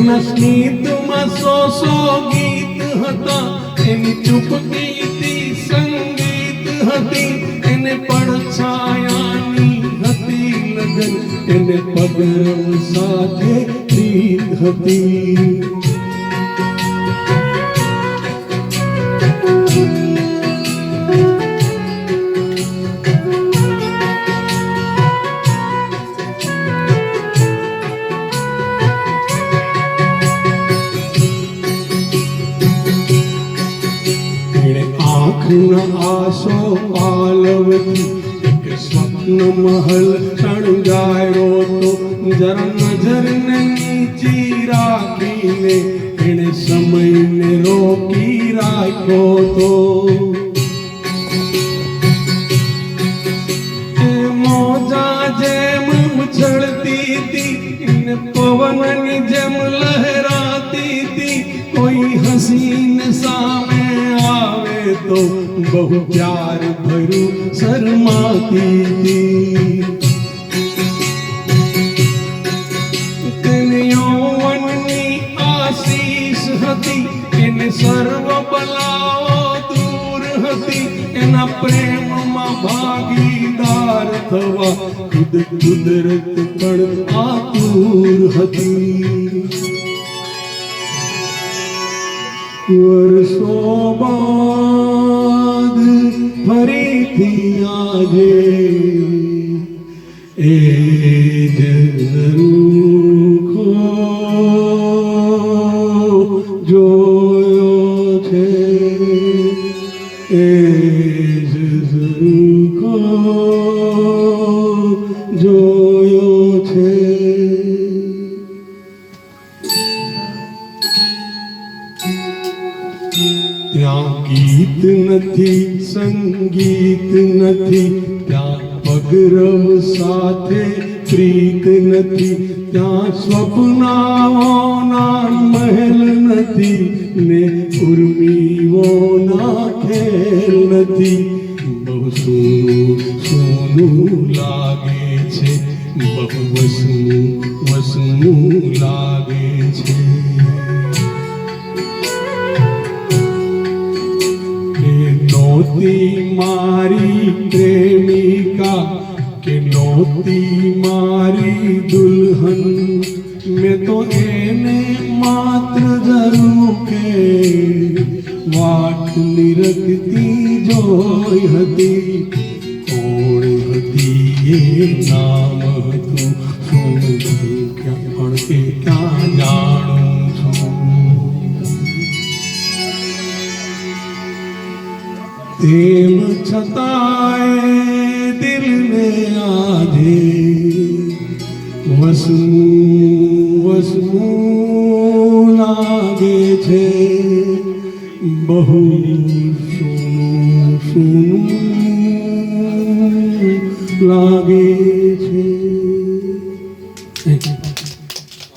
એના સ્મિતમાં સો ગીત હતા, એની ચૂપકીથી સંગીત હતી, એને પડછાયાની હતી લગન, એને પગરમ સાથે પ્રીત હતી. આશો પાલવતી એક સ્વપ્ન મહલ શણગાર્યો તો, જરા નજરને નીચી રાખીને એણે સમયને રોકી રાખ્યો તો. એ મોજા જેમ ઉછળતી હતી ને પવનની જેમ લહેરાતી હતી, કોઈ હસીને સામે આવે તો બહુ પ્યાર ભર્યું શરમાતી હતી. તેને યૌવનની આશીષ હતી, એને સર્વ બલાઓ દૂર હતી, એના પ્રેમમાં ભાગીદાર થવા ખુદ કુદરત પણ આતુર હતી. વર્ષો બાદ ફરીથી આજે એ જ ઝરૂખો જોયો છે, એ જ ઝરૂખો જોયો છે. ત્યાં ગીત નથી, સંગીત નથી, ત્યાં પગરવ સાથે પ્રીત નથી, ત્યાં સ્વપ્નાઓના મહેલ નથી ને ઉર્મિઓના ખેલ નથી. બહુ સોનું સોનું લાગે છે, બહુ વસનું વસનું લાગે છે. નહોતી મારી પ્રેમિકા કે નહોતી મારી દુલ્હન, મેં તો એને માત્ર ઝરૂખે વાટ નિરખતી જોઈ હતી. કોણ હતી એ નામ હતું, શું ક્યાં પણ તે ક્યાં જાણું છું. તેમ છતાંય દિલને આજે વસવું વસવું લાગે છે, બહુ સૂનું સૂનું લાગે છે.